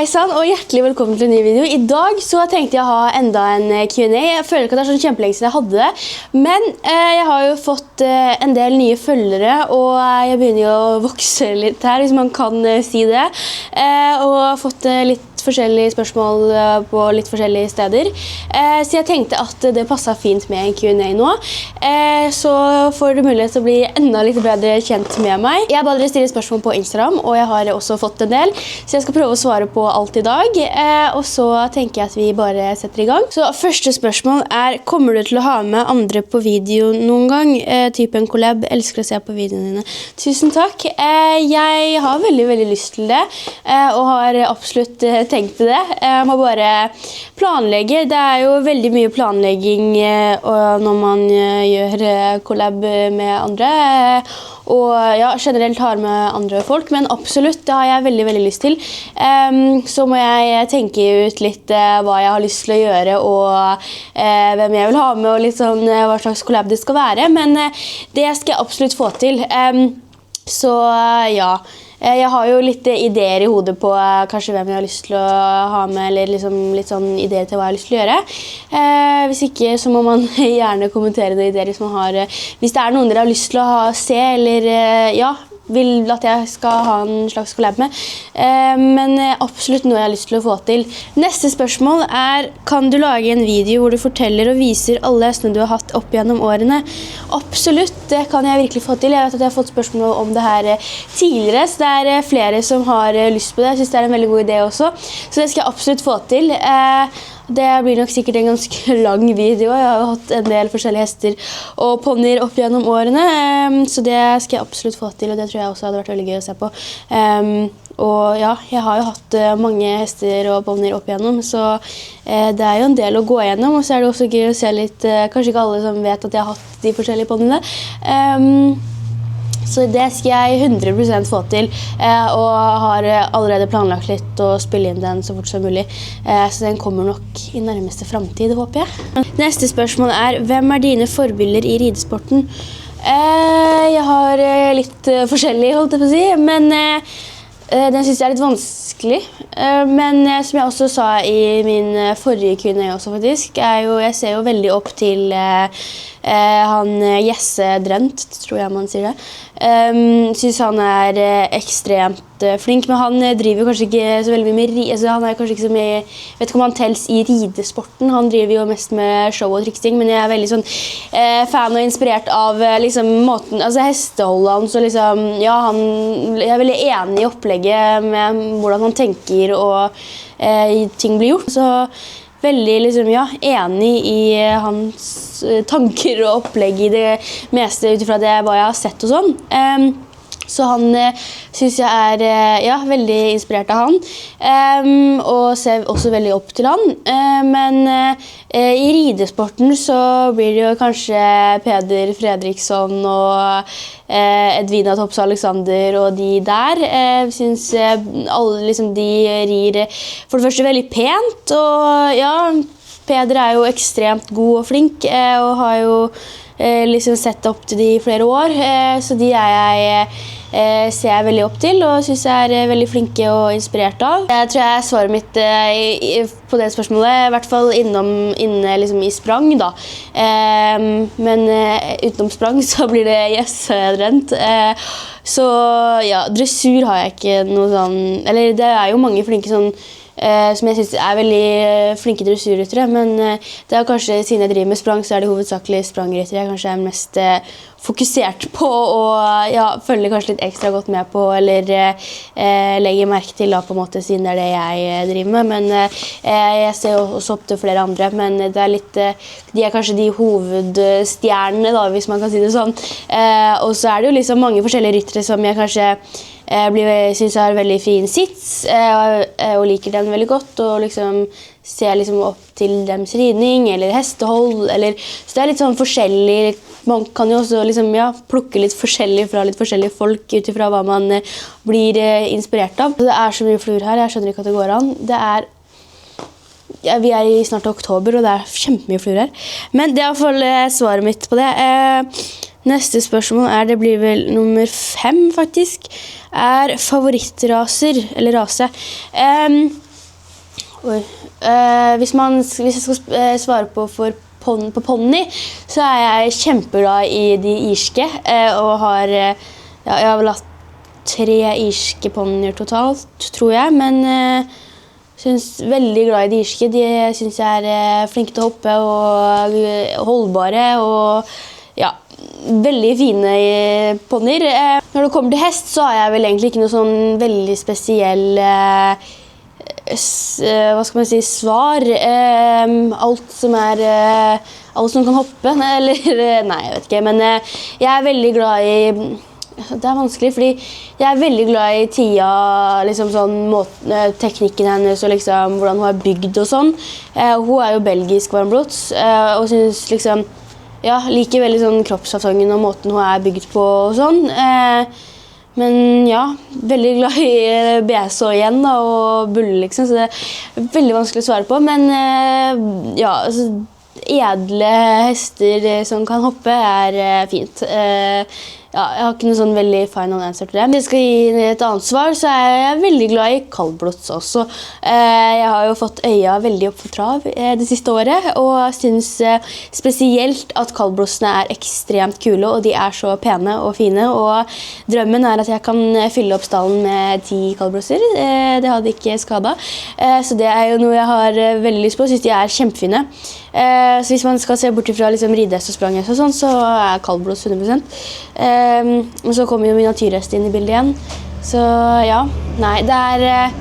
Hei sann, og hjertelig velkommen til en ny video. I dag så tenkte jeg å ha enda en Q&A. Jeg føler ikke at det sånn kjempelenge siden jeg hadde det. Men jeg har jo fått en del nye følgere, og jeg begynner jo å vokse litt her, hvis man kan si det. Og har fått litt forskjellige spørsmål på litt forskjellige steder. Så jeg tenkte at det passet fint med en Q&A nå. Så får du mulighet til å bli enda litt bedre kjent med meg. Jeg ba dere stille spørsmål på Instagram, og jeg har også fått en del. Så jeg skal prøve å svare på alt i dag. Og så tenker jeg at vi bare setter i gang. Så første spørsmål er, kommer du til å ha med andre på video noen gang? Type en collab, elsker å se på videoene dine. Tusen takk. Jeg har veldig, veldig lyst til det, og har absolutt tenkt det. Jeg må bare planlegge. Det er jo veldig mye planlegging når man gjør collab med andre. Og ja, generelt har med andre folk, men absolutt, det har jeg veldig, veldig lyst til. Så må jeg tenke ut litt hva jeg har lyst til å gjøre, og hvem jeg vil ha med, og litt sånn hva slags collab det skal være. Men det skal jeg absolutt få til. Så ja, jeg har jo litt ideer i hodet på kanskje hvem jeg har lyst til å ha med, eller liksom litt sånn ideer til hva jeg har lyst til å gjøre. Hvis ikke, så må man gjerne kommentere noen ideer hvis det er noen dere har lyst til å se, eller ja, vil at jeg skal ha en slags collab med. Men absolutt noe jeg har lyst til å få til. Neste spørsmål er, kan du lage en video hvor du forteller og viser alle hestene du har hatt opp gjennom årene? Absolutt, det kan jeg virkelig få til. Jeg vet at jeg har fått spørsmål om det her tidligere, så det er flere som har lyst på det. Jeg synes det er en veldig god idé også, så det skal jeg absolutt få til. Det blir nok sikkert en ganske lang video. Jeg har jo hatt en del forskjellige hester og ponnier opp gjennom årene, så det skal jeg absolutt få til, og det tror jeg også hadde vært veldig gøy å se på. Og ja, jeg har jo hatt mange hester og ponnier opp gjennom, så det er jo en del å gå gjennom, og så er det også gøy å se litt, kanskje ikke alle som vet at jeg har hatt de forskjellige ponniene. Så det skal jeg 100% få til, og har allerede planlagt litt å spille inn den så fort som mulig. Så den kommer nok i nærmeste fremtid, håper jeg. Neste spørsmål er, hvem er dine forbilder i ridesporten? Jeg har litt forskjellig, holdt jeg på å si, men den synes jeg er litt vanskelig. Men som jeg også sa i min forrige Q&A også faktisk, jeg ser jo veldig opp til han Jesse Drent, tror jeg man sier det. Synes han er ekstremt flink, men han driver kanskje ikke så veldig mye med han er kanskje ikke så mye, vet ikke om han tels i ridesporten, han driver jo mest med show og triksing, men jeg er veldig sånn fan og inspirert av liksom måten, altså hesteholdet hans, og liksom, ja, jeg er veldig enig i opplegget med hvordan han tenker og ting blir gjort, så veldig liksom, ja, enig i hans tanker og opplegg i det meste utifra det hva jeg har sett og sånn. Så han synes jeg er ja, veldig inspirert av han, og ser også veldig opp til han. Men i ridesporten så blir det jo kanskje Peder Fredriksson og Edvina Topps Alexander og de der. Jeg synes alle liksom, de rir for det første veldig pent, og ja, Peder er jo ekstremt god og flink, og har jo liksom sett opp til de i flere år, så de ser jeg veldig opp til, og synes jeg er veldig flinke og inspirert av. Jeg tror jeg svarer mitt på det spørsmålet, i hvert fall inne liksom i sprang da. Men utenom sprang så blir det Jesse-drent. Så ja, dressur har jeg ikke noe sånn, eller det er jo mange flinke sånn, som jeg synes er veldig flinke dressurryttere, men det er kanskje, siden jeg driver med sprang, så er det hovedsakelig sprangryttere jeg kanskje er mest fokusert på, og ja, følger kanskje litt ekstra godt med på, eller legger merke til da, på en måte, siden det er det jeg driver med, men jeg ser også opp til flere andre, men det er litt, de er kanskje de hovedstjernene da, hvis man kan si det sånn, og så er det jo liksom mange forskjellige ryttere som jeg kanskje synes jeg har veldig fin sits, og liker den veldig godt, og liksom ser liksom opp til deres ridning, eller hestehold, så det er litt sånn forskjellig, man kan jo også liksom, ja, plukke litt forskjellig fra litt forskjellige folk, utifra hva man blir inspirert av. Det er så mye fluer her, jeg skjønner ikke at det går an. Vi er i snart oktober, og det er kjempemye fluer her. Men det er i hvert fall svaret mitt på det. Neste spørsmål det blir vel nummer 5 faktisk, favoritteraser, eller rase. Oi. Hvis jeg skal svare på ponni, så jeg kjempeglad i de irske, og jeg har vel hatt 3 irske ponnier totalt, tror jeg, men synes veldig glad i de irske. De synes jeg er flinke til å hoppe og holdbare, og ja, veldig fine ponnier. Når det kommer til hest, så har jeg vel egentlig ikke noe sånn veldig spesiell hva skal man si, svar. Alt som kan hoppe, eller nei, jeg vet ikke, men jeg er veldig glad i, det er vanskelig, fordi jeg er veldig glad i Tia, liksom sånn, teknikken hennes, og liksom, hvordan hun er bygd og sånn. Hun er jo belgisk varmblods, og synes liksom, ja, liker veldig sånn kroppsfasongen og måten hun er bygd på og sånn. Men ja, veldig glad i BSO igjen da, og bulle liksom, så det er veldig vanskelig å svare på. Men ja, altså, edle hester som kan hoppe er fint. Ja, jeg har ikke noe sånn veldig final answer til det. Hvis jeg skal gi et annet svar, så er jeg veldig glad i kaldblods også. Jeg har jo fått øya veldig opp for trav det siste året, og synes spesielt at kaldblodsene er ekstremt kule, og de er så pene og fine, og drømmen er at jeg kan fylle opp stallen med 10 kaldblodser. Det hadde ikke skadet. Så det er jo noe jeg har veldig lyst på, synes de er kjempefine. Så hvis man skal se bort fra liksom, ridehest og spranghest og sånn, så er kaldblods 100%. Og så kommer jo miniatyrhest inn i bildet igjen. Så ja, nei, det er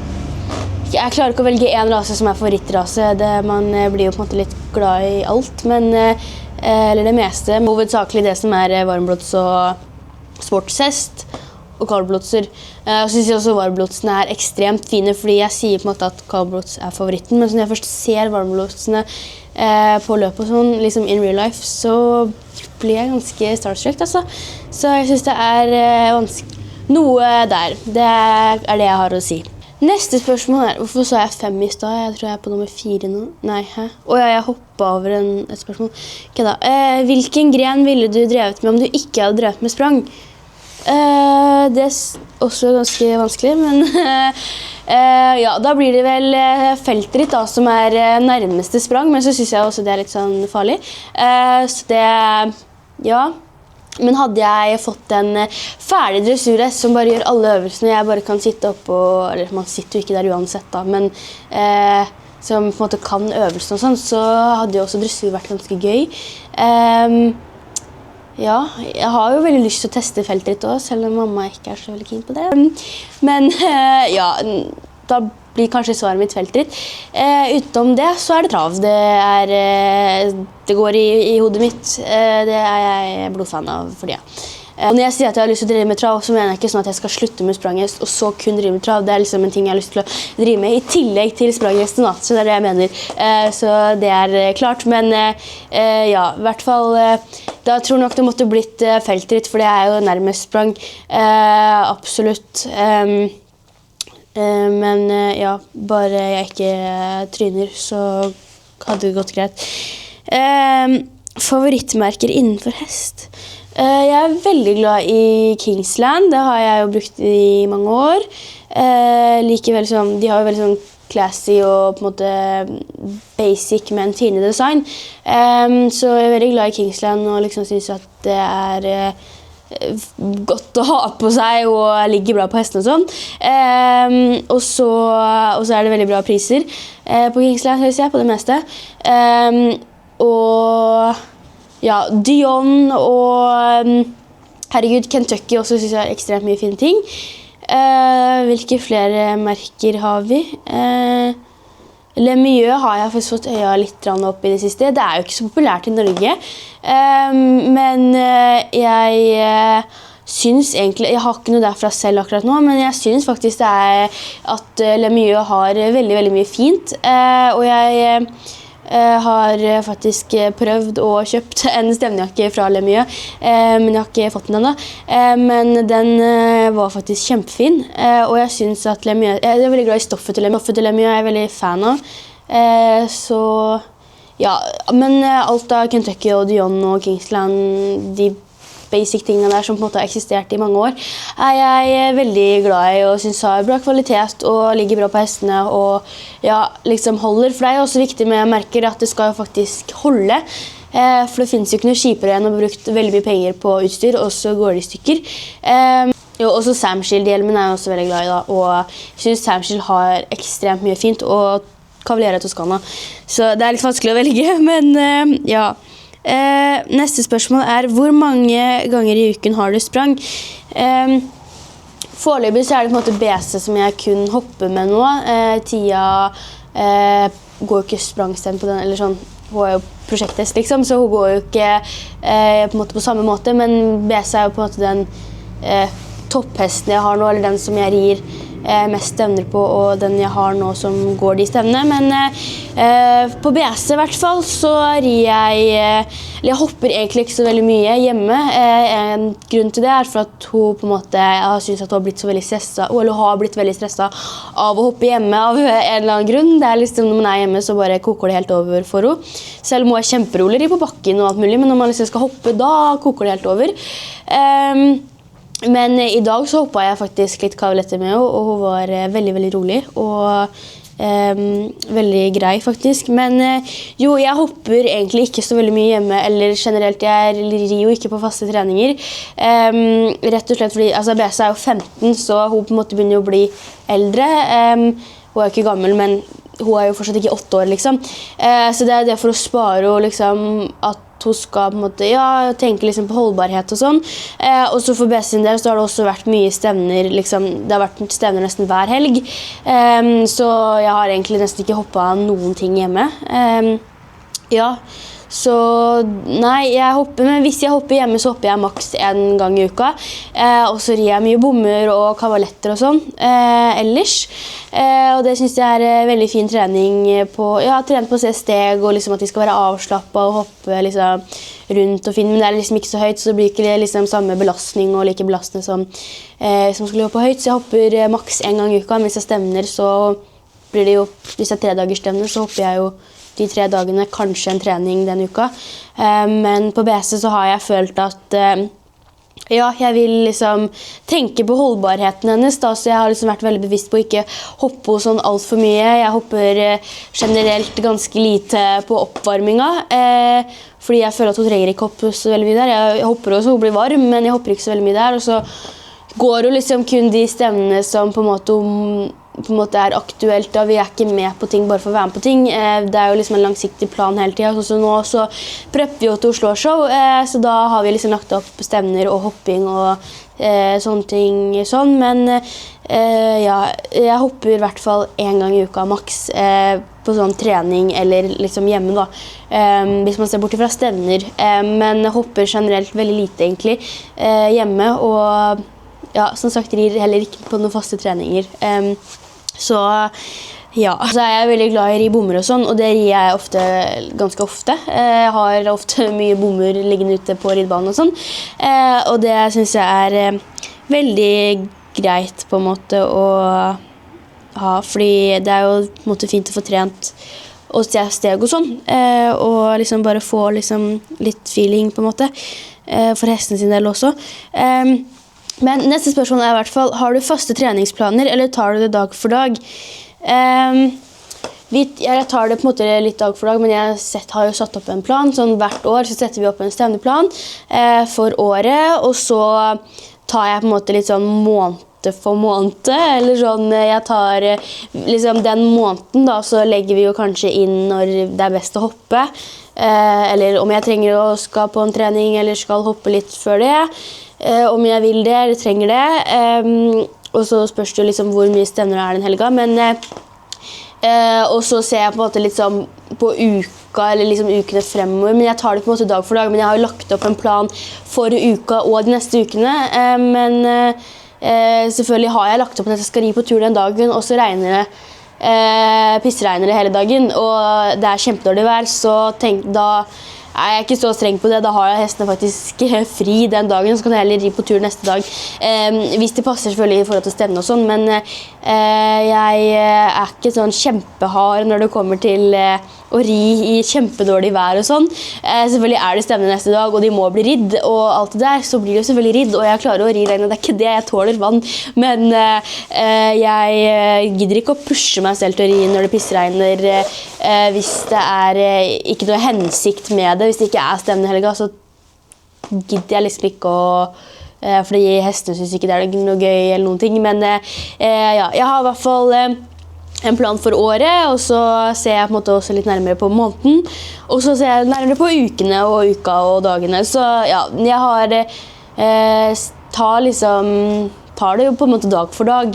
jeg klarer ikke å velge en rase som er favorittrase. Man blir jo på en måte litt glad i alt, men eller det meste. Hovedsakelig det som er varmblods og sportshest og kaldblodser. Og så synes jeg også varmblodsene er ekstremt fine, fordi jeg sier på en måte at kaldblods er favoritten, men når jeg først ser varmblodsene på løpet og sånn, liksom in real life, så blir jeg ganske starstruck, altså. Så jeg synes det er vanskelig. Noe der, det er det jeg har å si. Neste spørsmål er, hvorfor sa jeg 5 i sted? Jeg tror jeg er på nummer 4 nå. Nei, hæ? Jeg hoppet over et spørsmål. Ok da. Hvilken gren ville du drevet med om du ikke hadde drevet med sprang? Det er også ganske vanskelig, men ja, da blir det vel feltritt da, som er nærmeste sprang, men så synes jeg også det er litt sånn farlig. Så det, ja. Men hadde jeg fått en ferdig dressurhest som bare gjør alle øvelsene, jeg bare kan sitte opp og, eller man sitter jo ikke der uansett da, men som på en måte kan øvelsene og sånn, så hadde jo også dressur vært ganske gøy. Ja, jeg har jo veldig lyst til å teste feltritt også, selv om mamma ikke er så veldig keen på det. Men ja, da blir kanskje svaret mitt feltritt. Utenom det så er det trav. Det går i hodet mitt. Det er jeg blodfan av for det. Og når jeg sier at jeg har lyst til å drive med trav, så mener jeg ikke sånn at jeg skal slutte med spranghest og så kun drive med trav. Det er liksom en ting jeg har lyst til å drive med i tillegg til spranghesten, så det er det jeg mener. Så det er klart, men ja, i hvert fall da tror jeg nok det måtte blitt feltritt, for det er jo nærmest sprang. Absolutt. Men ja, bare jeg ikke tryner, så hadde det gått greit. Favorittmerker innenfor hest? Jeg er veldig glad i Kingsland, det har jeg jo brukt i mange år. Likevel som, de har jo veldig sånn classy og på en måte basic, men fine design. Så jeg er veldig glad i Kingsland og liksom synes at det er godt å ha på seg og ligger bra på hesten og sånn. Og så er det veldig bra priser på Kingsland, høres jeg, på det meste. Og ja, Dion og herregud, Kentucky også synes jeg er ekstremt mye fine ting. Hvilke flere merker har vi? Le Mieux har jeg faktisk fått øya litt opp i det siste. Det er jo ikke så populært i Norge. Men jeg synes egentlig, jeg har ikke noe derfra selv akkurat nå, men jeg synes faktisk det er at Le Mieux har veldig, veldig mye fint. Og jeg har faktisk prøvd og kjøpt en stevnejakke fra Le Mieux, men jeg har ikke fått den enda. Men den var faktisk kjempefin, og jeg synes at Le Mieux, jeg er veldig glad i stoffet til Le Mieux. Stoffet til Le Mieux er jeg veldig fan av. Så ja, men alt av Kentucky og Dion og Kingsland, de basic tingene der som på en måte har eksistert i mange år, jeg veldig glad i og synes har bra kvalitet og ligger bra på hestene og ja, liksom holder. For det jo også viktig med merker at det skal jo faktisk holde. For det finnes jo ikke noe kjipere enn å ha brukt veldig mye penger på utstyr, og så går det i stykker. Jo, også Samshield-hjelmen jeg også veldig glad i da, og jeg synes Samshield har ekstremt mye fint, og Cavaliere Toscana. Så det litt vanskelig å velge, men ja. Neste spørsmål hvor mange ganger i uken har du sprang? Foreløpig så det på en måte BC som jeg kun hopper med nå. Tia går jo ikke sprangsten på den, eller sånn. Hun jo prosjekttest liksom, så hun går jo ikke på en måte på samme måte, men BC jo på en måte den topphesten jeg har nå, eller den som jeg rir mest stevner på, og den jeg har nå som går de stevnene. Men på BC i hvert fall så rir jeg hopper egentlig ikke så veldig mye hjemme. En grunn til det for at hun på en måte, jeg har syntes at hun har blitt så veldig stresset, eller har blitt veldig stresset av å hoppe hjemme av en eller annen grunn. Det liksom når man hjemme så bare koker det helt over for henne. Selv om hun kjemperolig på bakken og alt mulig, men når man liksom skal hoppe, da koker det helt over. Men i dag så hoppet jeg faktisk litt kavaletter med henne, og hun var veldig, veldig rolig og veldig grei faktisk. Men jo, jeg hopper egentlig ikke så veldig mye hjemme, eller generelt, jeg rir jo ikke på faste treninger. Rett og slett fordi, altså BC jo 15, så hun på en måte begynner å bli eldre. Hun ikke gammel, men hun jo fortsatt ikke 8 år liksom. Så det det for å spare og liksom at hun skal på en måte, ja, tenke liksom på holdbarhet og sånn. Og så for BC sin del så har det også vært mye stevner, liksom, det har vært stevner nesten hver helg. Så jeg har egentlig nesten ikke hoppet noen ting hjemme. Ja, så nei, jeg hopper, men hvis jeg hopper hjemme så hopper jeg maks 1 gang i uka. Og så rir jeg mye bommer og kavaletter og sånn ellers. Og det synes jeg veldig fin trening på, ja, trene på å se steg og liksom at de skal være avslappet og hoppe liksom rundt og fint, men det liksom ikke så høyt, så det blir ikke liksom samme belastning og like belastende som skulle hoppe høyt. Så jeg hopper maks 1 gang i uka, men hvis jeg stevner så blir det jo, hvis jeg 3 dagers stevner så hopper jeg jo de 3 dagene, kanskje en trening den uka. Men på BC så har jeg følt at ja, jeg vil liksom tenke på holdbarheten hennes da, så jeg har liksom vært veldig bevisst på å ikke hoppe sånn alt for mye. Jeg hopper generelt ganske lite på oppvarminga, fordi jeg føler at hun trenger ikke hoppe så veldig mye der. Jeg hopper også, hun blir varm, men jeg hopper ikke så veldig mye der, og så går hun liksom kun de stevnene som på en måte aktuelt, da vi ikke med på ting bare for å være med på ting. Det jo liksom en langsiktig plan hele tiden, så nå så prepper vi jo til Oslo Show, så da har vi liksom lagt opp stevner og hopping og sånne ting sånn, men ja, jeg hopper i hvert fall 1 gang i uka maks på sånn trening eller liksom hjemme da, hvis man ser bort fra stevner, men hopper generelt veldig lite egentlig hjemme, og ja, som sagt rir heller ikke på noen faste treninger. Så ja, så jeg veldig glad i å ri bommer og sånn, og det rir jeg ganske ofte. Jeg har ofte mye bommer liggende ute på ridebanen og sånn, og det synes jeg veldig greit på en måte å ha, fordi det jo på en måte fint å få trent og se steg og sånn, og liksom bare få liksom litt feeling på en måte, for hesten sin del også. Men neste spørsmål i hvert fall, har du faste treningsplaner, eller tar du det dag for dag? Jeg tar det på en måte litt dag for dag, men jeg har jo satt opp en plan, sånn hvert år så setter vi opp en stevneplan for året, og så tar jeg på en måte litt sånn måned for måned, eller sånn, jeg tar liksom den måneden da, så legger vi jo kanskje inn når det best å hoppe, eller om jeg trenger å skal på en trening, eller skal hoppe litt før det, om jeg vil det eller trenger det, og så spørs det jo liksom hvor mye stevner den helga, men og så ser jeg på en måte litt sånn på uka eller liksom ukene fremover, men jeg tar det på en måte dag for dag, men jeg har jo lagt opp en plan for uka og de neste ukene, men selvfølgelig har jeg lagt opp at jeg skal ri på tur den dagen, og så regner det, pissregner det hele dagen, og det kjempedårlig vær, så da jeg ikke så streng på det, da har jeg hestene faktisk fri den dagen, så kan jeg heller ri på tur neste dag. hvis det passer selvfølgelig i forhold til stevne og sånn, men jeg ikke sånn kjempehard når det kommer til å ri i kjempedårlig vær og sånn. Selvfølgelig det stevne neste dag, og de må bli ridd og alt det der, så blir det jo selvfølgelig ridd, og jeg klarer å ri regnet, det ikke det, jeg tåler vann, men jeg gidder ikke å pushe meg selv til å ri når det pissregner hvis det ikke noe hensikt med det, hvis det ikke stevne helga, så gidder jeg liksom ikke å fordi hestene synes ikke det noe gøy eller noen ting, men ja, jeg har i hvert fall en plan for året, og så ser jeg på en måte også litt nærmere på måneden, og så ser jeg nærmere på ukene og uka og dagene, så ja, jeg har tar det jo på en måte dag for dag,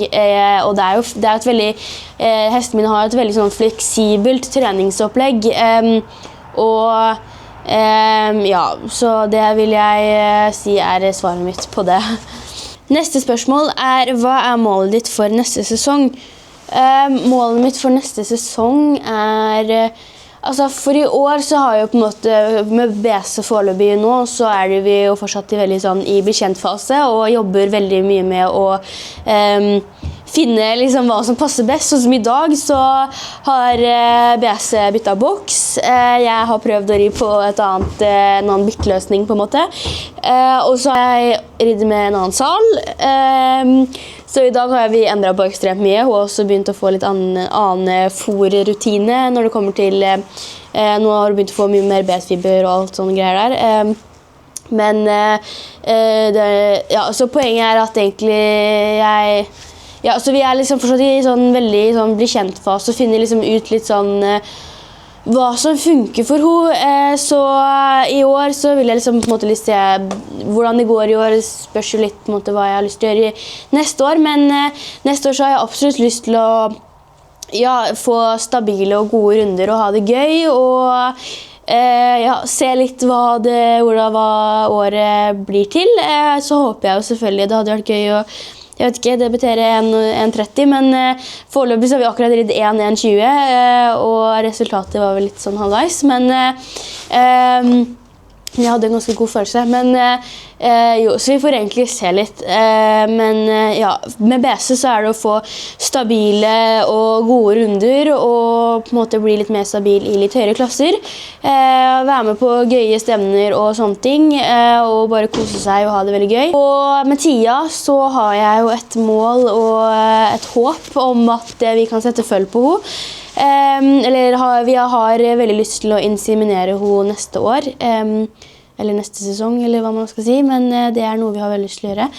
og det jo et veldig, hesten min har et veldig sånn fleksibelt treningsopplegg, og ja, så det vil jeg si svaret mitt på det. Neste spørsmål hva målet ditt for neste sesong? Målet mitt for neste sesong altså for i år så har jeg jo på en måte, med BC foreløpig nå, så vi jo fortsatt veldig sånn i bekjentfase, og jobber veldig mye med å finne liksom hva som passer best. Sånn som i dag så har BC byttet boks. Jeg har prøvd å ri på en annen bytteløsning på en måte. Og så har jeg ridd med en annen sal. Så i dag har vi endret på ekstremt mye. Hun har også begynt å få litt annen fôrrutine når det kommer til nå har hun begynt å få mye mer B-fiber og alt sånne greier der. Men ja, så poenget at egentlig ja, så vi liksom fortsatt i sånn veldig sånn bli kjent fase og finner liksom ut litt sånn hva som funker for henne. Så i år så vil jeg liksom på en måte se hvordan det går i år, spørs jo litt på en måte hva jeg har lyst til å gjøre neste år, men neste år så har jeg absolutt lyst til å ja, få stabile og gode runder og ha det gøy, og ja, se litt hva året blir til. Så håper jeg jo selvfølgelig, det hadde vært gøy å jeg vet ikke, debutere 1.30, men foreløpig så har vi akkurat ridd 1.20, og resultatet var vel litt sånn halvveis, men jeg hadde en ganske god følelse, men jo, så vi får egentlig se litt, men ja, med BC så det å få stabile og gode runder, og på en måte bli litt mer stabil i litt høyere klasser, være med på gøye stevner og sånne ting, og bare kose seg og ha det veldig gøy. Og med tida så har jeg jo et mål og et håp om at vi kan sette følge på henne. Eller vi har veldig lyst til å inseminere henne neste år, eller neste sesong, eller hva man skal si, men det noe vi har veldig lyst til å gjøre.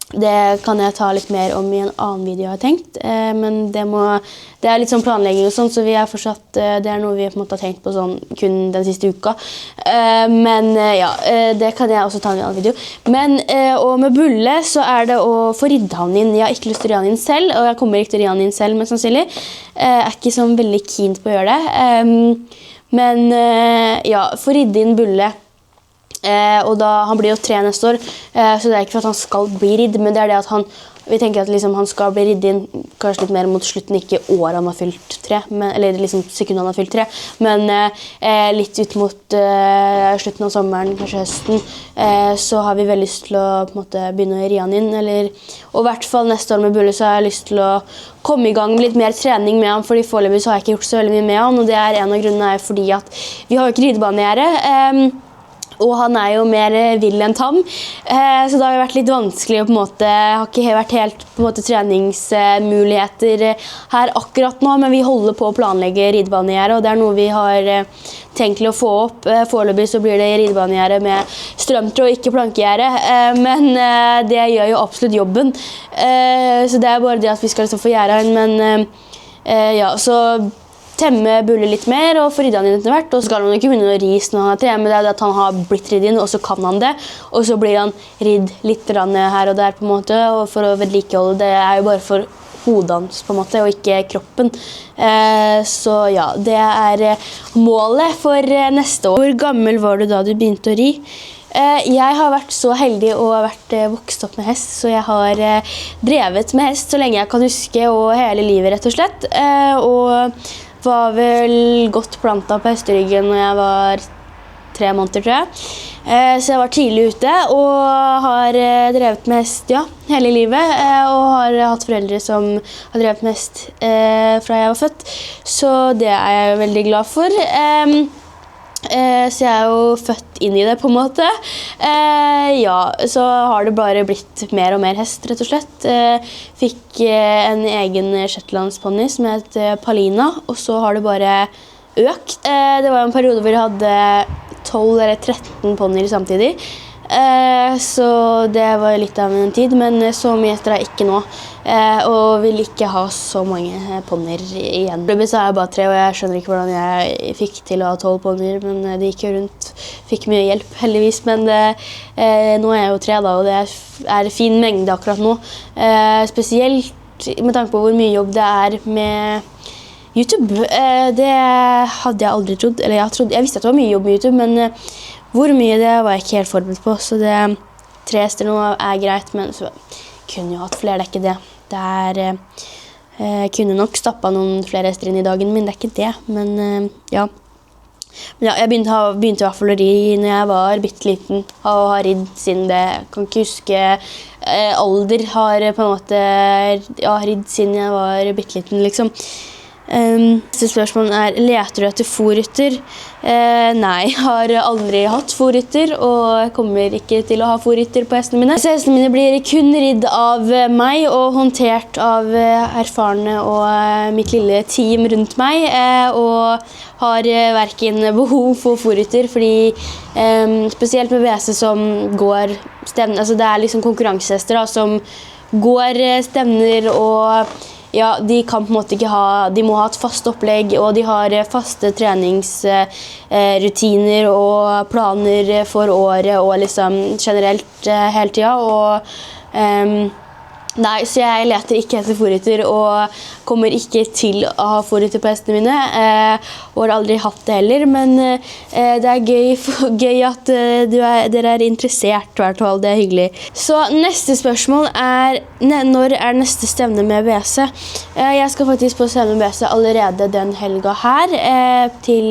Det kan jeg ta litt mer om i en annen video jeg har tenkt, men det litt sånn planlegging og sånn, så vi fortsatt, det noe vi på en måte har tenkt på sånn kun den siste uka. Men ja, det kan jeg også ta i en annen video. Men, og med Bulle så det å få ridde han inn. Jeg har ikke lyst til å ri han inn selv, og jeg kommer ikke til å ri han inn selv, mest sannsynlig. Jeg ikke sånn veldig keen på å gjøre det. Men ja, få ridde inn Bulle. Og han blir jo 3 neste år, så det ikke for at han skal bli ridd, men det det at vi tenker at liksom, han skal bli ridd inn kanskje litt mer mot slutten, ikke året han har fylt 3, eller liksom sekundet han har fylt 3, men litt ut mot slutten av sommeren, kanskje høsten, så har vi veldig lyst til å på en måte, begynne å ri han inn, og i hvert fall neste år med Bulle så har jeg lyst til å komme i gang med litt mer trening med han, fordi foreløpig så har jeg ikke gjort så veldig mye med han, og det en av grunnene fordi at vi har jo ikke ridebanegjerde, og han jo mer vill enn tam, så det har vært litt vanskelig å på en måte, har ikke vært helt på en måte treningsmuligheter her akkurat nå, men vi holder på å planlegge ridebanegjerde, og det noe vi har tenkt til å få opp. Foreløpig så blir det ridebanegjerde med strømtråd og ikke plankegjerde, men det gjør jo absolutt jobben, så det bare det at vi skal liksom få gjøre den, men ja, så temme Bulle litt mer og få ridde han inn etter hvert, og så skal han ikke begynne å ris når han 3, men det det at han har blitt ridd inn, og så kan han det, og så blir han ridd litt her og der på en måte, og for å vedlikeholde det jo bare for hodet hans på en måte, og ikke kroppen. Så ja, det målet for neste år. Hvor gammel var du da du begynte å ri? Jeg har vært så heldig og vært vokst opp med hest, så jeg har drevet med hest så lenge jeg kan huske, og hele livet rett og slett, og var vel godt plantet på hesteryggen når jeg var 3 måneder, tror jeg. Så jeg var tidlig ute og har drevet med hest hele livet, og har hatt foreldre som har drevet med hest fra jeg var født. Så det er jeg veldig glad for. Så jeg er jo født inn i det på en måte. Så har det bare blitt mer og mer hest, rett og slett. Fikk en egen shetlandsponni som heter Palina, og så har det bare økt. Det var en periode hvor jeg hadde 12 eller 13 ponnier samtidig. Så det var litt av en tid, men så mye etter det ikke nå. Og vil ikke ha så mange ponnier igjen. Så er jeg bare 3, og jeg skjønner ikke hvordan jeg fikk til å ha 12 ponnier, men det gikk jo rundt. Fikk mye hjelp, heldigvis, men nå er jeg jo 3 da, og det er fin mengde akkurat nå. Spesielt med tanke på hvor mye jobb det er med YouTube. Det hadde jeg aldri trodd, eller jeg visste at det var mye jobb med YouTube, men hvor mye det var jeg ikke helt forberedt på, så det 3 hester nå er greit, men så kunne jeg hatt flere, det er ikke det. Jeg kunne nok stappet noen flere hester inn i dagen min, det er ikke det, men ja. Men ja, jeg begynte i hvert fall å ri når jeg var bitteliten, og har ridd siden det. Jeg kan ikke huske alder, har på en måte ridd siden jeg var bitteliten, liksom. Neste spørsmål er, leter du etter fôrrytter? Nei, jeg har aldri hatt fôrrytter, og jeg kommer ikke til å ha fôrrytter på hestene mine. Så hestene mine blir kun ridd av meg og håndtert av erfarne og mitt lille team rundt meg, og har hverken behov for fôrrytter, fordi spesielt med BC som går stevner, altså det er liksom konkurransehester da, som går stevner og ja, de kan på en måte ikke de må ha et fast opplegg, og de har faste treningsrutiner og planer for året og liksom generelt hele tiden, og nei, så jeg leter ikke etter fôrrytter og kommer ikke til å ha fôrrytter på hestene mine, og har aldri hatt det heller, men det er gøy at dere er interessert, i hvert fall, det er hyggelig. Så neste spørsmål er, når er neste stevne med BC? Jeg skal faktisk på stevne med BC allerede den helga her, til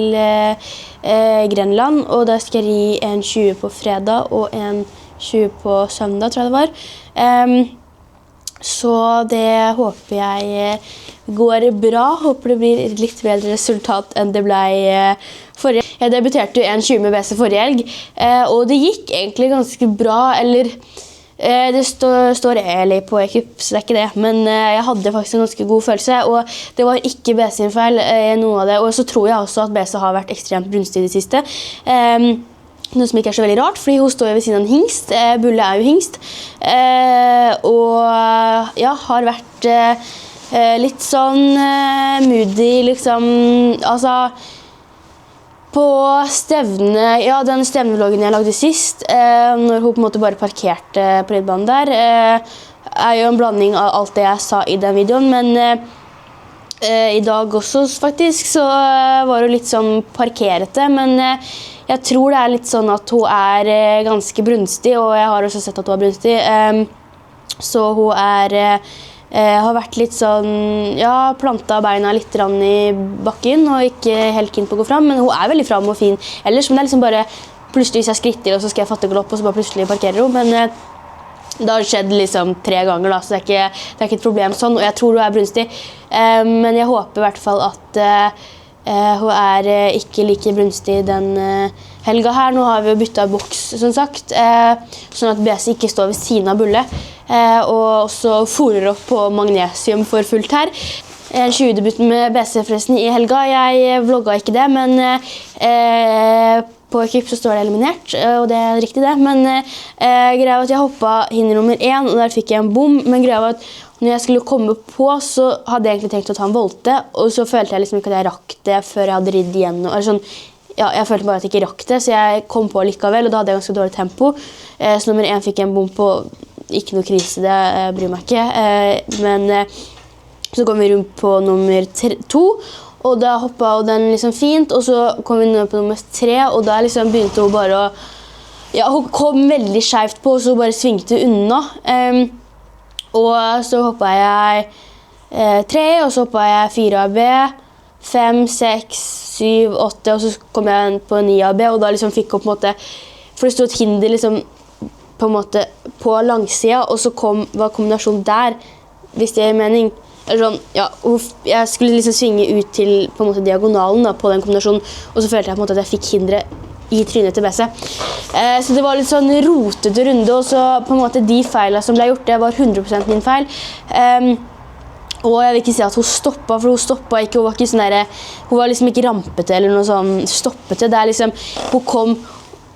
Grenland, og da skal jeg ri en 20 på fredag og en 20 på søndag, tror jeg det var. Så det håper jeg går bra. Håper det blir litt bedre resultat enn det ble forrige. Jeg debuterte en 20 med BC forrige helg, og det gikk egentlig ganske bra, eller det står Eli på Equip, så det er ikke det, men jeg hadde faktisk en ganske god følelse, og det var ikke BC sin feil, noe av det, og så tror jeg også at BC har vært ekstremt brunstig i det siste. Noe som ikke er så veldig rart, fordi hun står jo ved siden av en hingst. Bulle er jo hingst. Og ja, har vært litt sånn moody, liksom. Altså, på stevne, ja, den stevnevloggen jeg lagde sist, når hun på en måte bare parkerte på ridebanen der, er jo en blanding av alt det jeg sa i den videoen, men i dag også faktisk, så var hun litt sånn parkerete, men jeg tror det er litt sånn at hun er ganske brunstig, og jeg har også sett at hun er brunstig. Så hun har vært litt sånn, ja, plantet beina litt i bakken, og ikke helt keen på å gå frem, men hun er veldig frem og fin ellers. Men det er liksom bare, plutselig hvis jeg skritter, og så skal jeg fatte galopp, og så bare plutselig parkerer hun. Men det har skjedd liksom 3 ganger, da, så det er ikke et problem sånn, og jeg tror hun er brunstig. Men jeg håper i hvert fall at hun er ikke like brunstig den helga her. Nå har vi jo byttet boks, som sagt, sånn at BC ikke står ved siden av Bulle, og også fôrer opp på magnesium for fullt her. 20-debuten med BC forresten i helga. Jeg vlogget ikke det, men på Equip så står det eliminert, og det er riktig det. Men greia var at jeg hoppet hinner nummer 1, og der fikk jeg en bom, men greia var at når jeg skulle komme på, så hadde jeg egentlig tenkt å ta en volte, og så følte jeg liksom ikke at jeg rakk det før jeg hadde ridd igjennom. Sånn, ja, jeg følte bare at jeg ikke rakk det, så jeg kom på likevel, og da hadde jeg ganske dårlig tempo. Så nummer 1 fikk jeg en bom på, ikke noe krise, det bryr meg ikke. Men så kom vi rundt på nummer 2, og da hoppet den liksom fint, og så kom vi ned på nummer 3, og da liksom begynte hun bare å... Ja, hun kom veldig skjevt på, og så bare svingte unna. Og så hoppet jeg 3, og så hoppet jeg 4 AB, 5, 6, 7, 8, og så kom jeg på 9 AB, og da liksom fikk jeg på en måte, for det stod et hinder liksom på en måte på langsida, og så var kombinasjonen der, hvis det gir mening. Eller sånn, ja, jeg skulle liksom svinge ut til på en måte diagonalen da, på den kombinasjonen, og så følte jeg på en måte at jeg fikk hindre i trynet til BC. Så det var litt sånn rotete runde, og så på en måte de feilene som ble gjort, det var 100% min feil. Og jeg vil ikke si at hun stoppet, for hun stoppet ikke, hun var ikke sånn der, hun var liksom ikke rampete eller noe sånn stoppete. Det er liksom, hun kom,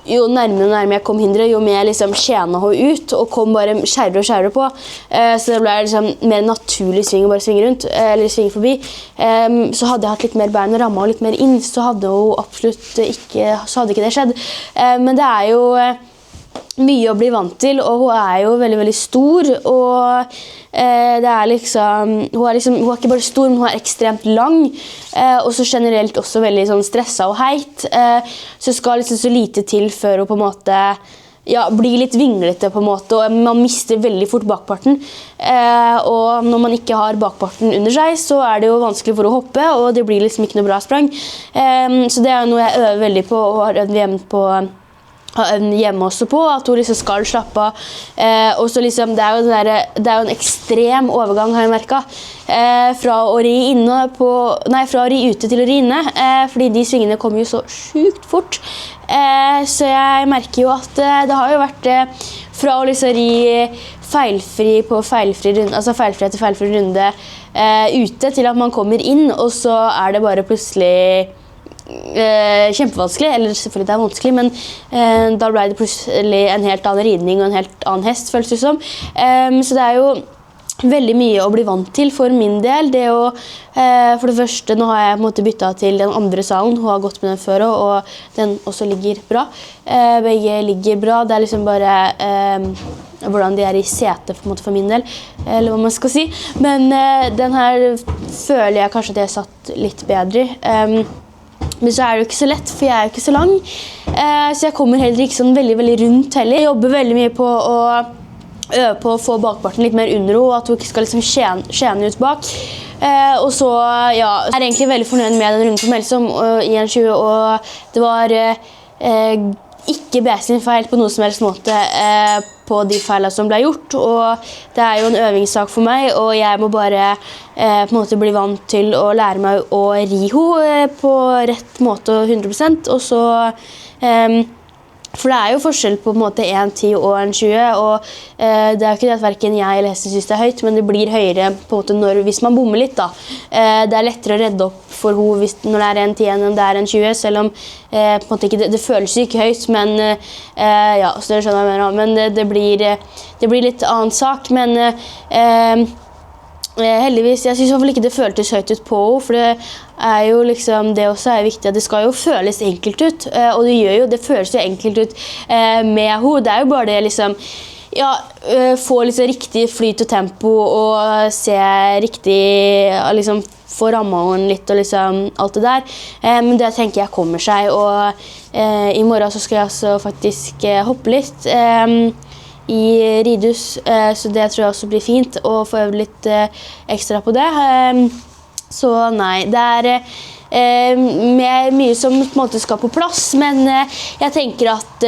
jo nærmere og nærmere jeg kom hindret, jo mer liksom skjena hun ut, og kom bare skjærere og skjærere på. Så det ble liksom mer naturlig sving å bare svinge rundt, eller svinge forbi. Så hadde jeg hatt litt mer bein og rammet og litt mer inn, så hadde hun absolutt ikke, så hadde ikke det skjedd. Men det er jo mye å bli vant til, og hun er jo veldig, veldig stor, og det er liksom, hun er ikke bare stor, men hun er ekstremt lang, og så generelt også veldig sånn stresset og heit, så det skal liksom så lite til før hun på en måte ja, blir litt vinglete på en måte, og man mister veldig fort bakparten, og når man ikke har bakparten under seg, så er det jo vanskelig for å hoppe, og det blir liksom ikke noe bra sprang, så det er noe jeg øver veldig på, og har øvd jevnt på hjemme også på, at hun liksom skal slappe av. Og så liksom, det er jo en ekstrem overgang, har jeg merket, fra å ri fra å ri ute til å ri inne, fordi de svingene kommer jo så sjukt fort. Så jeg merker jo at det har jo vært fra å liksom ri feilfri på feilfri runde, altså feilfri etter feilfri runde ute, til at man kommer inn, og så er det bare plutselig kjempevanskelig, eller selvfølgelig det er vanskelig, men da ble det plutselig en helt annen ridning og en helt annen hest, føles det som. Så det er jo veldig mye å bli vant til for min del. Det å, for det første, nå har jeg på en måte byttet til den andre salen, hun har gått med den før, og den også ligger bra. Begge ligger bra, det er liksom bare hvordan de er i sete for min del, eller hva man skal si. Men den her føler jeg kanskje at jeg satt litt bedre i. Men så er det jo ikke så lett, for jeg er jo ikke så lang. Så jeg kommer heller ikke sånn veldig, veldig rundt heller. Jeg jobber veldig mye på å øve på å få bakparten litt mer under henne, at hun ikke skal liksom skjene ut bak. Og så, ja, jeg er egentlig veldig fornøyd med den runden på Melsom i 1.20, og det var ikke BC sin feil på noe som helst måte på de feilene som ble gjort, og det er jo en øvingssak for meg, og jeg må bare på en måte bli vant til å lære meg å ri henne på rett måte 100%, og så for det er jo forskjell på en måte 1.10 og 1.20, og det er jo ikke det at hverken jeg eller hesten synes det er høyt, men det blir høyere på en måte hvis man bommer litt da. Det er lettere å redde opp for henne når det er 1.10 enn det er 1.20, selv om på en måte ikke, det føles ikke høyt, men ja, så det skjønner jeg mer, men det blir litt annen sak, men heldigvis, jeg synes i hvert fall ikke det føltes høyt ut på henne, for det er jo liksom, det også er viktig at det skal jo føles enkelt ut, og det føles jo enkelt ut med henne, det er jo bare det liksom, ja, få liksom riktig flyt og tempo, og se riktig, liksom, få rammet henne litt og liksom alt det der, men det tenker jeg kommer seg, og i morgen så skal jeg altså faktisk hoppe litt, i ridhus, så det tror jeg også blir fint å få øve litt ekstra på det. Så nei, det er mye som på en måte skal på plass, men jeg tenker at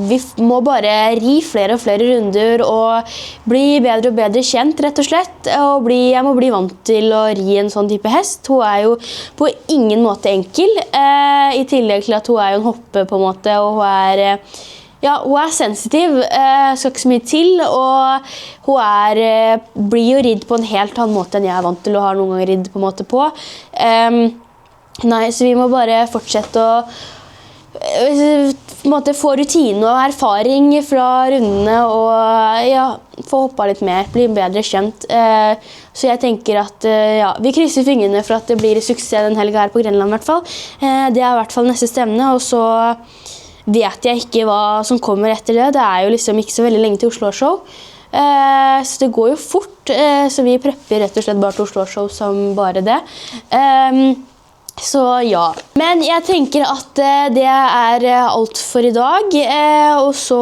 vi må bare ri flere og flere runder og bli bedre og bedre kjent, rett og slett. Og jeg må bli vant til å ri en sånn type hest. Hun er jo på ingen måte enkel, i tillegg til at hun er jo en hoppe på en måte, og hun er sensitiv, skal ikke så mye til, og hun blir jo ridd på en helt annen måte enn jeg er vant til å ha noen gang ridd på en måte på. Nei, så vi må bare fortsette å på en måte få rutine og erfaring fra rundene, og ja, få hoppa litt mer, bli bedre kjent. Så jeg tenker at ja, vi krysser fingrene for at det blir suksess den helgen her på Grenland i hvert fall. Det er i hvert fall neste stevne, og så vet jeg ikke hva som kommer etter det. Det er jo liksom ikke så veldig lenge til Oslo-show. Så det går jo fort, så vi prepper rett og slett bare til Oslo-show som bare det. Så ja. Men jeg tenker at det er alt for i dag, og så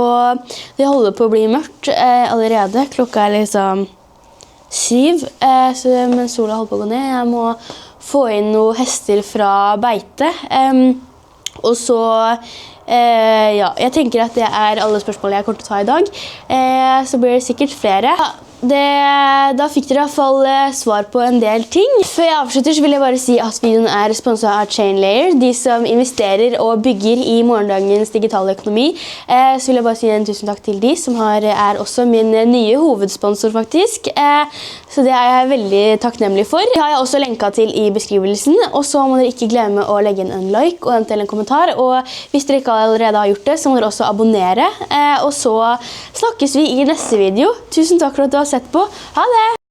det holder på å bli mørkt allerede. Klokka er liksom 7, men sola holder på å gå ned. Jeg må få inn noen hester fra beite. Og så, ja, jeg tenker at det alle spørsmålene jeg kommer til å ta i dag. Så blir det sikkert flere. Da fikk dere i hvert fall svar på en del ting. Før jeg avslutter så vil jeg bare si at videoen sponset av Chainlayer, de som investerer og bygger i morgendagens digitale økonomi. Så vil jeg bare si en tusen takk til de, som også min nye hovedsponsor faktisk. Så det jeg veldig takknemlig for. Det har jeg også lenket til i beskrivelsen, og så må dere ikke glemme å legge inn en like og eventuelt en kommentar. Og hvis dere ikke allerede har gjort det, så må dere også abonnere. Og så snakkes vi i neste video. Tusen takk for at du har sett på. Ha det!